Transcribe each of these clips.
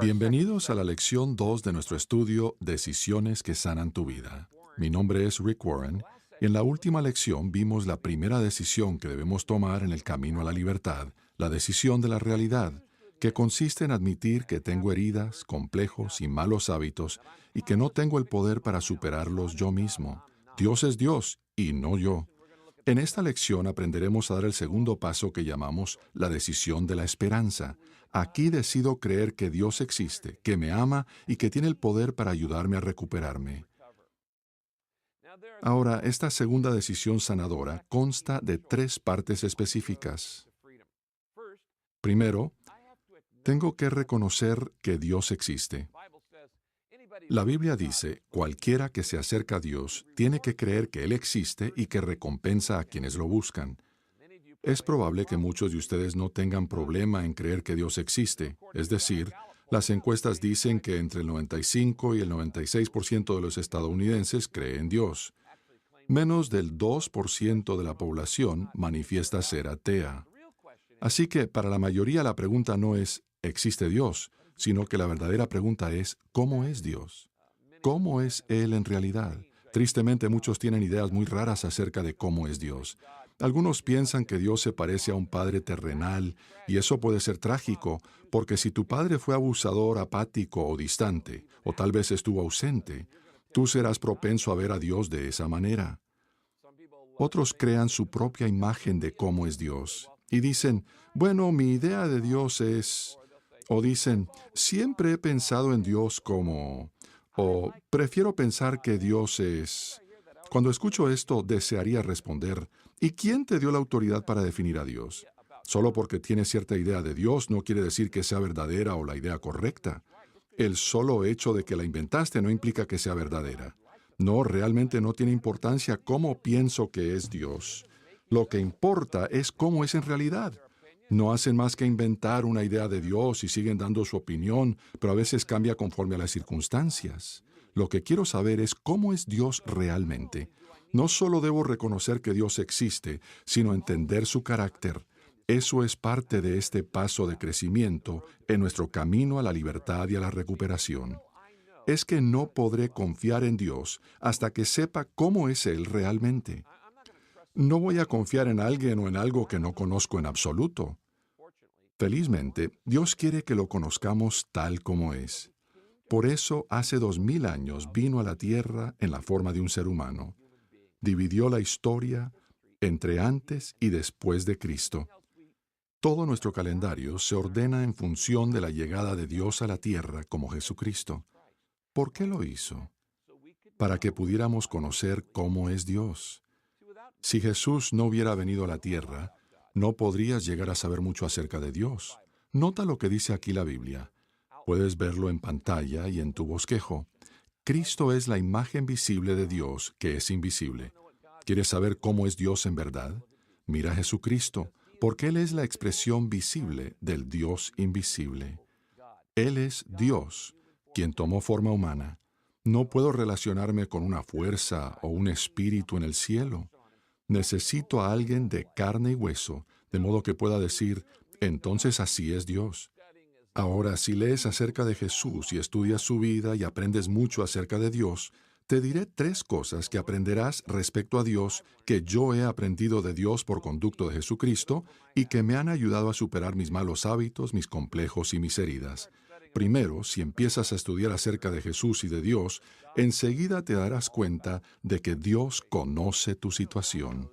Bienvenidos a la lección 2 de nuestro estudio Decisiones que sanan tu vida. Mi nombre es Rick Warren y en la última lección vimos la primera decisión que debemos tomar en el camino a la libertad, la decisión de la realidad, que consiste en admitir que tengo heridas, complejos y malos hábitos y que no tengo el poder para superarlos yo mismo. Dios es Dios y no yo. En esta lección aprenderemos a dar el segundo paso que llamamos la decisión de la esperanza. Aquí decido creer que Dios existe, que me ama y que tiene el poder para ayudarme a recuperarme. Ahora, esta segunda decisión sanadora consta de 3 partes específicas. Primero, tengo que reconocer que Dios existe. La Biblia dice, cualquiera que se acerca a Dios tiene que creer que Él existe y que recompensa a quienes lo buscan. Es probable que muchos de ustedes no tengan problema en creer que Dios existe. Es decir, las encuestas dicen que entre el 95 y el 96% de los estadounidenses creen en Dios. Menos del 2% de la población manifiesta ser atea. Así que para la mayoría la pregunta no es, ¿existe Dios?, sino que la verdadera pregunta es, ¿cómo es Dios? ¿Cómo es Él en realidad? Tristemente, muchos tienen ideas muy raras acerca de cómo es Dios. Algunos piensan que Dios se parece a un padre terrenal, y eso puede ser trágico, porque si tu padre fue abusador, apático o distante, o tal vez estuvo ausente, tú serás propenso a ver a Dios de esa manera. Otros crean su propia imagen de cómo es Dios, y dicen, bueno, mi idea de Dios es... O dicen, siempre he pensado en Dios como... O prefiero pensar que Dios es... Cuando escucho esto, desearía responder, ¿y quién te dio la autoridad para definir a Dios? Solo porque tienes cierta idea de Dios no quiere decir que sea verdadera o la idea correcta. El solo hecho de que la inventaste no implica que sea verdadera. No, realmente no tiene importancia cómo pienso que es Dios. Lo que importa es cómo es en realidad. No hacen más que inventar una idea de Dios y siguen dando su opinión, pero a veces cambia conforme a las circunstancias. Lo que quiero saber es cómo es Dios realmente. No solo debo reconocer que Dios existe, sino entender su carácter. Eso es parte de este paso de crecimiento en nuestro camino a la libertad y a la recuperación. Es que no podré confiar en Dios hasta que sepa cómo es Él realmente. No voy a confiar en alguien o en algo que no conozco en absoluto. Felizmente, Dios quiere que lo conozcamos tal como es. Por eso, hace 2000 años vino a la tierra en la forma de un ser humano. Dividió la historia entre antes y después de Cristo. Todo nuestro calendario se ordena en función de la llegada de Dios a la tierra como Jesucristo. ¿Por qué lo hizo? Para que pudiéramos conocer cómo es Dios. Si Jesús no hubiera venido a la tierra, no podrías llegar a saber mucho acerca de Dios. Nota lo que dice aquí la Biblia. Puedes verlo en pantalla y en tu bosquejo. Cristo es la imagen visible de Dios que es invisible. ¿Quieres saber cómo es Dios en verdad? Mira a Jesucristo, porque Él es la expresión visible del Dios invisible. Él es Dios, quien tomó forma humana. No puedo relacionarme con una fuerza o un espíritu en el cielo. Necesito a alguien de carne y hueso, de modo que pueda decir, entonces así es Dios. Ahora, si lees acerca de Jesús y estudias su vida y aprendes mucho acerca de Dios, te diré 3 cosas que aprenderás respecto a Dios que yo he aprendido de Dios por conducto de Jesucristo y que me han ayudado a superar mis malos hábitos, mis complejos y mis heridas. Primero, si empiezas a estudiar acerca de Jesús y de Dios, enseguida te darás cuenta de que Dios conoce tu situación.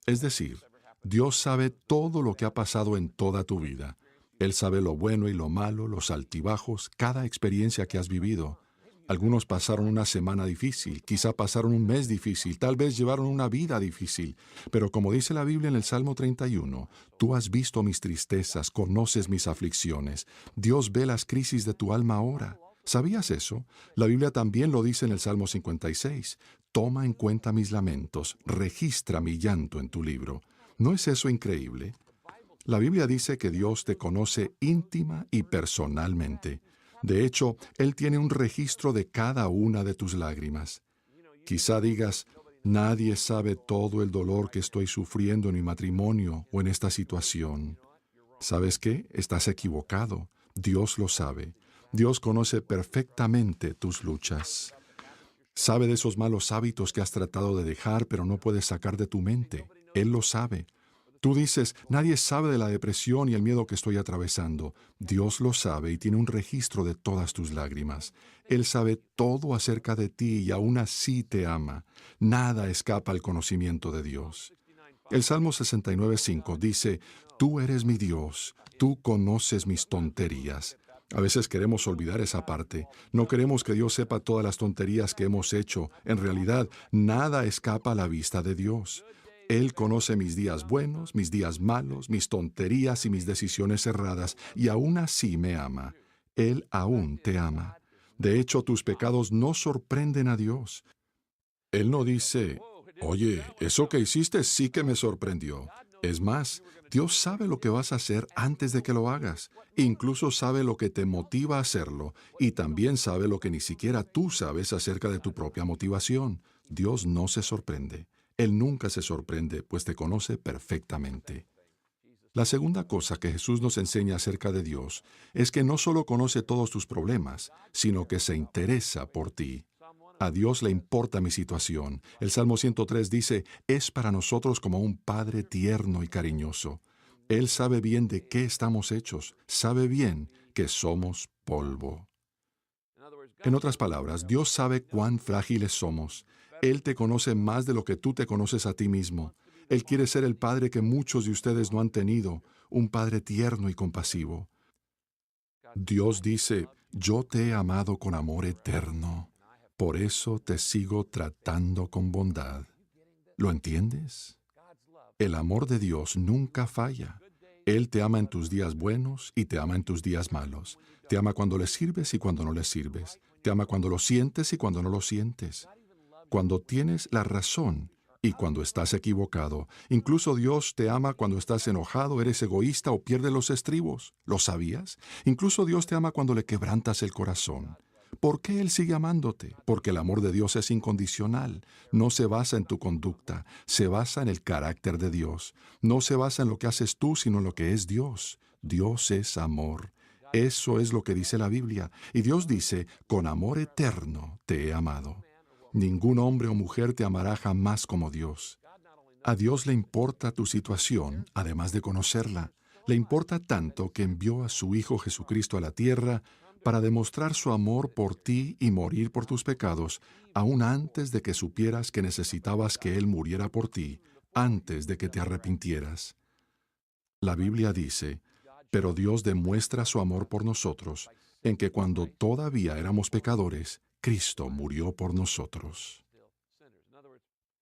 Es decir, Dios sabe todo lo que ha pasado en toda tu vida. Él sabe lo bueno y lo malo, los altibajos, cada experiencia que has vivido. Algunos pasaron una semana difícil, quizá pasaron un mes difícil, tal vez llevaron una vida difícil. Pero como dice la Biblia en el Salmo 31, tú has visto mis tristezas, conoces mis aflicciones. Dios ve las crisis de tu alma ahora. ¿Sabías eso? La Biblia también lo dice en el Salmo 56. Toma en cuenta mis lamentos, registra mi llanto en tu libro. ¿No es eso increíble? La Biblia dice que Dios te conoce íntima y personalmente. De hecho, Él tiene un registro de cada una de tus lágrimas. Quizá digas, nadie sabe todo el dolor que estoy sufriendo en mi matrimonio o en esta situación. ¿Sabes qué? Estás equivocado. Dios lo sabe. Dios conoce perfectamente tus luchas. Sabe de esos malos hábitos que has tratado de dejar, pero no puedes sacar de tu mente. Él lo sabe. Tú dices, nadie sabe de la depresión y el miedo que estoy atravesando. Dios lo sabe y tiene un registro de todas tus lágrimas. Él sabe todo acerca de ti y aún así te ama. Nada escapa al conocimiento de Dios. El Salmo 69:5 dice, Tú eres mi Dios, tú conoces mis tonterías. A veces queremos olvidar esa parte. No queremos que Dios sepa todas las tonterías que hemos hecho. En realidad, nada escapa a la vista de Dios. Él conoce mis días buenos, mis días malos, mis tonterías y mis decisiones erradas, y aún así me ama. Él aún te ama. De hecho, tus pecados no sorprenden a Dios. Él no dice, oye, eso que hiciste sí que me sorprendió. Es más, Dios sabe lo que vas a hacer antes de que lo hagas. Incluso sabe lo que te motiva a hacerlo y también sabe lo que ni siquiera tú sabes acerca de tu propia motivación. Dios no se sorprende. Él nunca se sorprende, pues te conoce perfectamente. La segunda cosa que Jesús nos enseña acerca de Dios es que no solo conoce todos tus problemas, sino que se interesa por ti. A Dios le importa mi situación. El Salmo 103 dice, es para nosotros como un Padre tierno y cariñoso. Él sabe bien de qué estamos hechos, sabe bien que somos polvo. En otras palabras, Dios sabe cuán frágiles somos. Él te conoce más de lo que tú te conoces a ti mismo. Él quiere ser el Padre que muchos de ustedes no han tenido, un Padre tierno y compasivo. Dios dice, yo te he amado con amor eterno. Por eso te sigo tratando con bondad. ¿Lo entiendes? El amor de Dios nunca falla. Él te ama en tus días buenos y te ama en tus días malos. Te ama cuando le sirves y cuando no le sirves. Te ama cuando lo sientes y cuando no lo sientes. Cuando tienes la razón y cuando estás equivocado. Incluso Dios te ama cuando estás enojado, eres egoísta o pierdes los estribos. ¿Lo sabías? Incluso Dios te ama cuando le quebrantas el corazón. ¿Por qué Él sigue amándote? Porque el amor de Dios es incondicional. No se basa en tu conducta, se basa en el carácter de Dios. No se basa en lo que haces tú, sino en lo que es Dios. Dios es amor. Eso es lo que dice la Biblia. Y Dios dice, con amor eterno te he amado. Ningún hombre o mujer te amará jamás como Dios. A Dios le importa tu situación, además de conocerla. Le importa tanto que envió a su Hijo Jesucristo a la tierra para demostrar su amor por ti y morir por tus pecados, aún antes de que supieras que necesitabas que Él muriera por ti, antes de que te arrepintieras. La Biblia dice, pero Dios demuestra su amor por nosotros, en que cuando todavía éramos pecadores, Cristo murió por nosotros.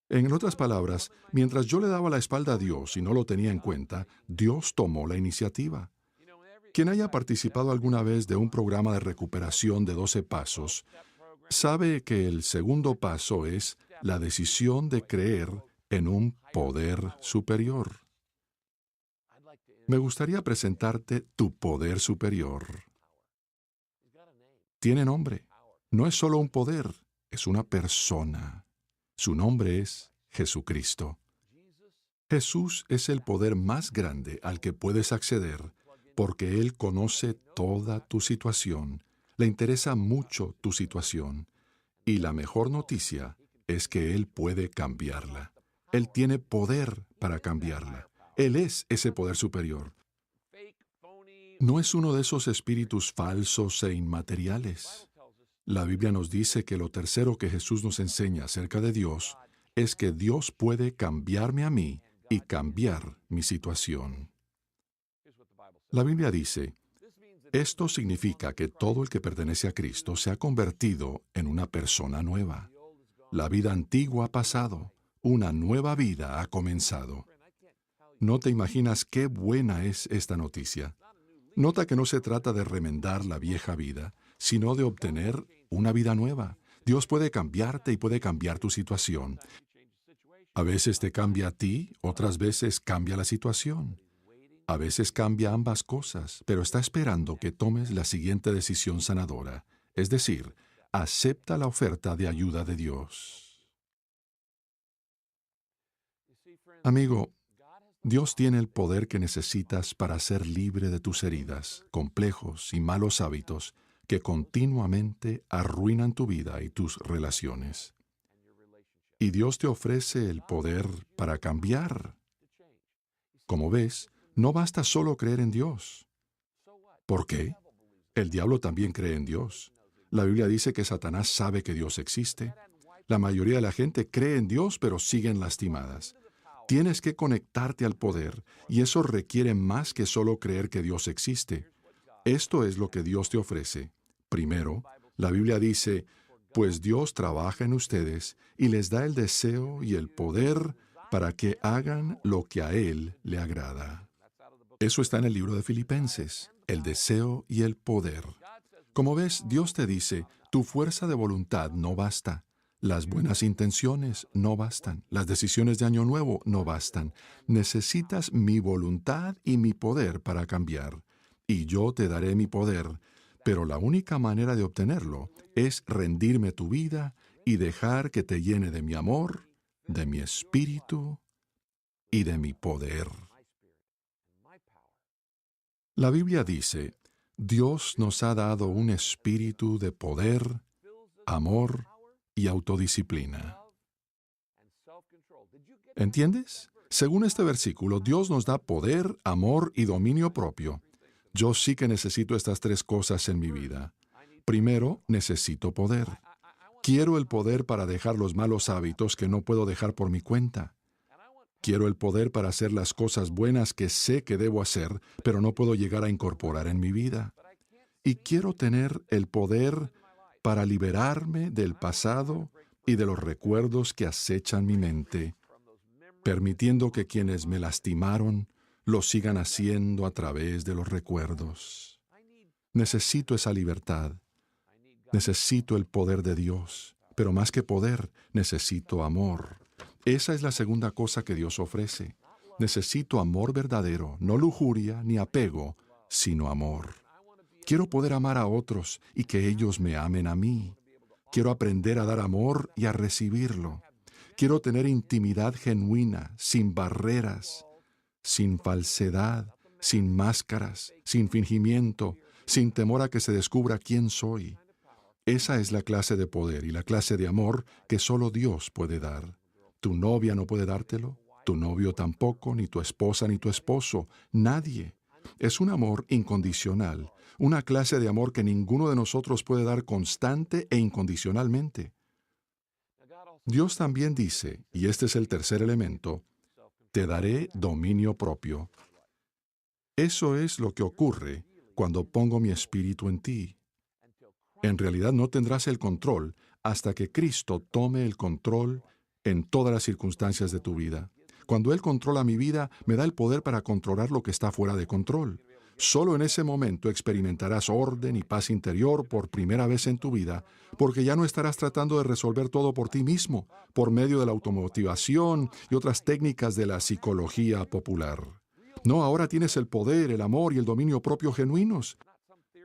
En otras palabras, mientras yo le daba la espalda a Dios y no lo tenía en cuenta, Dios tomó la iniciativa. Quien haya participado alguna vez de un programa de recuperación de 12 pasos, sabe que el segundo paso es la decisión de creer en un poder superior. Me gustaría presentarte tu poder superior. Tiene nombre. No es solo un poder, es una persona. Su nombre es Jesucristo. Jesús es el poder más grande al que puedes acceder porque Él conoce toda tu situación, le interesa mucho tu situación y la mejor noticia es que Él puede cambiarla. Él tiene poder para cambiarla. Él es ese poder superior. No es uno de esos espíritus falsos e inmateriales. La Biblia nos dice que lo tercero que Jesús nos enseña acerca de Dios es que Dios puede cambiarme a mí y cambiar mi situación. La Biblia dice, esto significa que todo el que pertenece a Cristo se ha convertido en una persona nueva. La vida antigua ha pasado, una nueva vida ha comenzado. No te imaginas qué buena es esta noticia. Nota que no se trata de remendar la vieja vida, sino de obtener una vida nueva. Dios puede cambiarte y puede cambiar tu situación. A veces te cambia a ti, otras veces cambia la situación. A veces cambia ambas cosas, pero está esperando que tomes la siguiente decisión sanadora, es decir, acepta la oferta de ayuda de Dios. Amigo, Dios tiene el poder que necesitas para ser libre de tus heridas, complejos y malos hábitos que continuamente arruinan tu vida y tus relaciones. Y Dios te ofrece el poder para cambiar. Como ves, no basta solo creer en Dios. ¿Por qué? El diablo también cree en Dios. La Biblia dice que Satanás sabe que Dios existe. La mayoría de la gente cree en Dios, pero siguen lastimadas. Tienes que conectarte al poder, y eso requiere más que solo creer que Dios existe. Esto es lo que Dios te ofrece. Primero, la Biblia dice, pues Dios trabaja en ustedes y les da el deseo y el poder para que hagan lo que a Él le agrada. Eso está en el libro de Filipenses, el deseo y el poder. Como ves, Dios te dice, tu fuerza de voluntad no basta. Las buenas intenciones no bastan. Las decisiones de Año Nuevo no bastan. Necesitas mi voluntad y mi poder para cambiar. Y yo te daré mi poder. Pero la única manera de obtenerlo es rendirme tu vida y dejar que te llene de mi amor, de mi espíritu y de mi poder. La Biblia dice, Dios nos ha dado un espíritu de poder, amor y autodisciplina. ¿Entiendes? Según este versículo, Dios nos da poder, amor y dominio propio. Yo sí que necesito estas tres cosas en mi vida. Primero, necesito poder. Quiero el poder para dejar los malos hábitos que no puedo dejar por mi cuenta. Quiero el poder para hacer las cosas buenas que sé que debo hacer, pero no puedo llegar a incorporar en mi vida. Y quiero tener el poder para liberarme del pasado y de los recuerdos que acechan mi mente, permitiendo que quienes me lastimaron lo sigan haciendo a través de los recuerdos. Necesito esa libertad. Necesito el poder de Dios. Pero más que poder, necesito amor. Esa es la segunda cosa que Dios ofrece. Necesito amor verdadero, no lujuria ni apego, sino amor. Quiero poder amar a otros y que ellos me amen a mí. Quiero aprender a dar amor y a recibirlo. Quiero tener intimidad genuina, sin barreras, sin falsedad, sin máscaras, sin fingimiento, sin temor a que se descubra quién soy. Esa es la clase de poder y la clase de amor que solo Dios puede dar. Tu novia no puede dártelo, tu novio tampoco, ni tu esposa ni tu esposo, nadie. Es un amor incondicional, una clase de amor que ninguno de nosotros puede dar constante e incondicionalmente. Dios también dice, y este es el tercer elemento, te daré dominio propio. Eso es lo que ocurre cuando pongo mi espíritu en ti. En realidad no tendrás el control hasta que Cristo tome el control en todas las circunstancias de tu vida. Cuando Él controla mi vida, me da el poder para controlar lo que está fuera de control. Solo en ese momento experimentarás orden y paz interior por primera vez en tu vida, porque ya no estarás tratando de resolver todo por ti mismo, por medio de la automotivación y otras técnicas de la psicología popular. No, ahora tienes el poder, el amor y el dominio propio genuinos.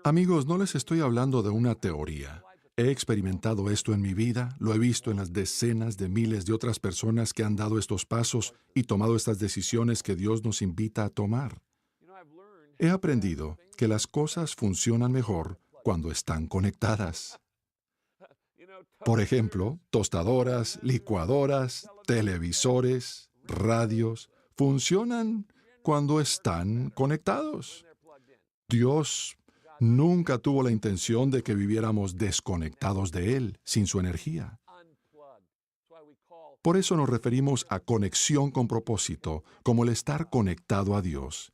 Amigos, no les estoy hablando de una teoría. He experimentado esto en mi vida, lo he visto en las decenas de miles de otras personas que han dado estos pasos y tomado estas decisiones que Dios nos invita a tomar. He aprendido que las cosas funcionan mejor cuando están conectadas. Por ejemplo, tostadoras, licuadoras, televisores, radios, funcionan cuando están conectados. Dios nunca tuvo la intención de que viviéramos desconectados de Él, sin su energía. Por eso nos referimos a conexión con propósito, como el estar conectado a Dios.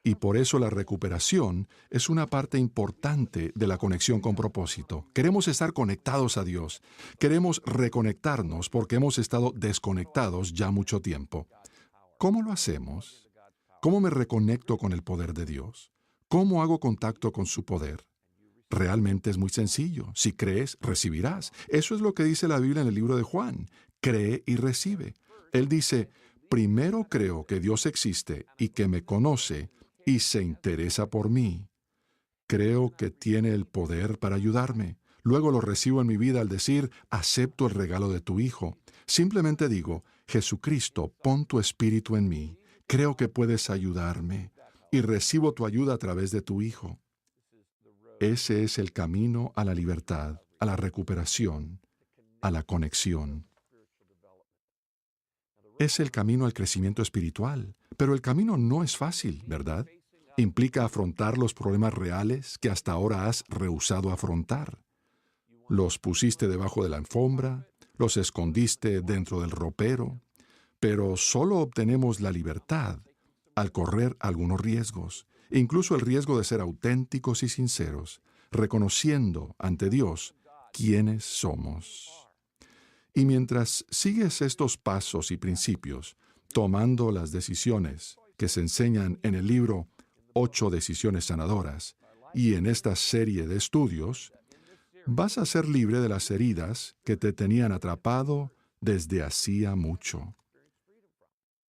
Y por eso la recuperación es una parte importante de la conexión con propósito. Queremos estar conectados a Dios. Queremos reconectarnos porque hemos estado desconectados ya mucho tiempo. ¿Cómo lo hacemos? ¿Cómo me reconecto con el poder de Dios? ¿Cómo hago contacto con su poder? Realmente es muy sencillo. Si crees, recibirás. Eso es lo que dice la Biblia en el libro de Juan. Cree y recibe. Él dice, primero creo que Dios existe y que me conoce y se interesa por mí. Creo que tiene el poder para ayudarme. Luego lo recibo en mi vida al decir, acepto el regalo de tu Hijo. Simplemente digo, Jesucristo, pon tu espíritu en mí. Creo que puedes ayudarme y recibo tu ayuda a través de tu Hijo. Ese es el camino a la libertad, a la recuperación, a la conexión. Es el camino al crecimiento espiritual, pero el camino no es fácil, ¿verdad? Implica afrontar los problemas reales que hasta ahora has rehusado afrontar. Los pusiste debajo de la alfombra, los escondiste dentro del ropero, pero solo obtenemos la libertad al correr algunos riesgos, incluso el riesgo de ser auténticos y sinceros, reconociendo ante Dios quiénes somos. Y mientras sigues estos pasos y principios, tomando las decisiones que se enseñan en el libro 8 decisiones sanadoras y en esta serie de estudios, vas a ser libre de las heridas que te tenían atrapado desde hacía mucho.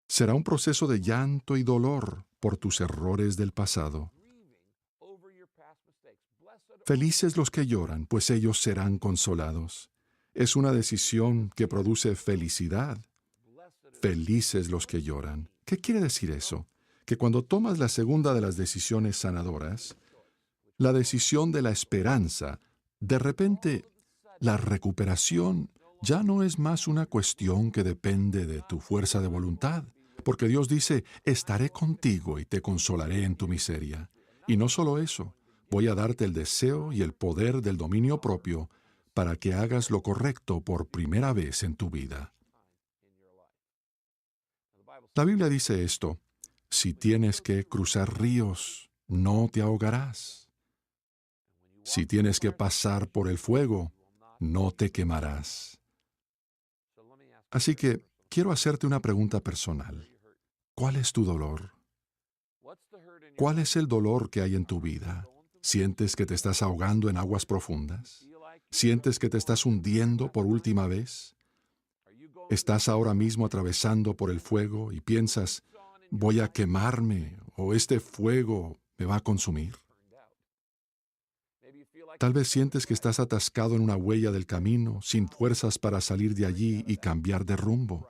Será un proceso de llanto y dolor por tus errores del pasado. Felices los que lloran, pues ellos serán consolados. Es una decisión que produce felicidad. Felices los que lloran. ¿Qué quiere decir eso? Que cuando tomas la segunda de las decisiones sanadoras, la decisión de la esperanza, de repente, la recuperación ya no es más una cuestión que depende de tu fuerza de voluntad, porque Dios dice, estaré contigo y te consolaré en tu miseria. Y no solo eso, voy a darte el deseo y el poder del dominio propio para que hagas lo correcto por primera vez en tu vida. La Biblia dice esto, si tienes que cruzar ríos, no te ahogarás. Si tienes que pasar por el fuego, no te quemarás. Así que quiero hacerte una pregunta personal. ¿Cuál es tu dolor? ¿Cuál es el dolor que hay en tu vida? ¿Sientes que te estás ahogando en aguas profundas? ¿Sientes que te estás hundiendo por última vez? ¿Estás ahora mismo atravesando por el fuego y piensas, voy a quemarme o este fuego me va a consumir? Tal vez sientes que estás atascado en una huella del camino, sin fuerzas para salir de allí y cambiar de rumbo.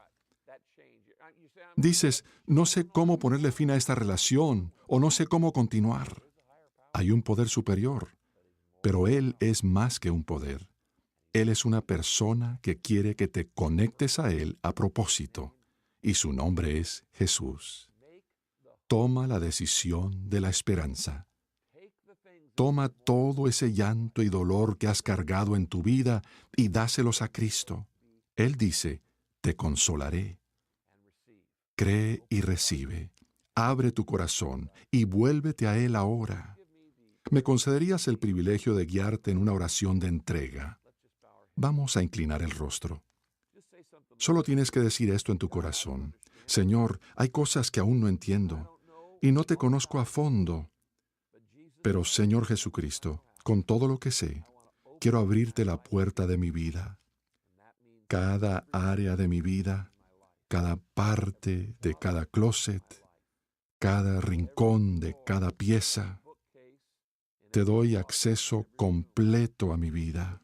Dices, no sé cómo ponerle fin a esta relación o no sé cómo continuar. Hay un poder superior, pero Él es más que un poder. Él es una persona que quiere que te conectes a Él a propósito, y su nombre es Jesús. Toma la decisión de la esperanza. Toma todo ese llanto y dolor que has cargado en tu vida y dáselos a Cristo. Él dice, te consolaré. Cree y recibe. Abre tu corazón y vuélvete a Él ahora. ¿Me concederías el privilegio de guiarte en una oración de entrega? Vamos a inclinar el rostro. Solo tienes que decir esto en tu corazón. Señor, hay cosas que aún no entiendo y no te conozco a fondo. Pero, Señor Jesucristo, con todo lo que sé, quiero abrirte la puerta de mi vida. Cada área de mi vida, cada parte de cada closet, cada rincón de cada pieza. Te doy acceso completo a mi vida,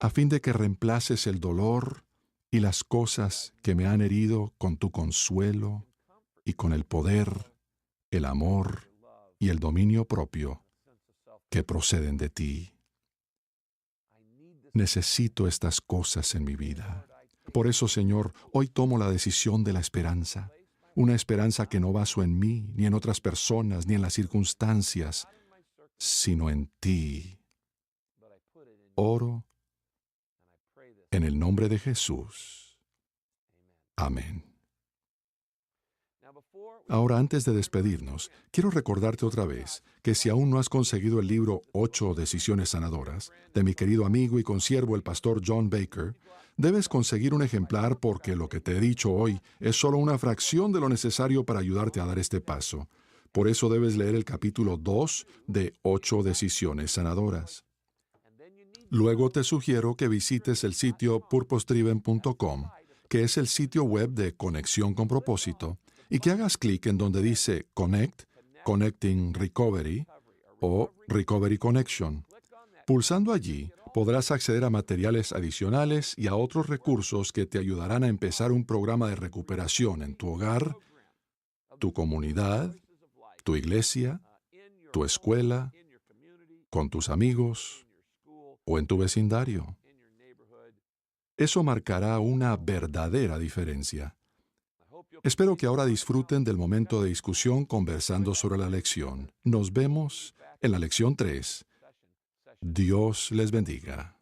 a fin de que reemplaces el dolor y las cosas que me han herido con tu consuelo y con el poder, el amor y el dominio propio que proceden de ti. Necesito estas cosas en mi vida. Por eso, Señor, hoy tomo la decisión de la esperanza, una esperanza que no baso en mí, ni en otras personas, ni en las circunstancias, sino en ti. Oro en el nombre de Jesús. Amén. Ahora, antes de despedirnos, quiero recordarte otra vez que si aún no has conseguido el libro 8 Decisiones Sanadoras, de mi querido amigo y consiervo el pastor John Baker, debes conseguir un ejemplar porque lo que te he dicho hoy es solo una fracción de lo necesario para ayudarte a dar este paso. Por eso debes leer el capítulo 2 de 8 Decisiones Sanadoras. Luego te sugiero que visites el sitio purposedriven.com, que es el sitio web de Conexión con Propósito, y que hagas clic en donde dice Connect, Connecting Recovery o Recovery Connection. Pulsando allí, Podrás acceder a materiales adicionales y a otros recursos que te ayudarán a empezar un programa de recuperación en tu hogar, tu comunidad, tu iglesia, tu escuela, con tus amigos o en tu vecindario. Eso marcará una verdadera diferencia. Espero que ahora disfruten del momento de discusión conversando sobre la lección. Nos vemos en la lección 3. Dios les bendiga.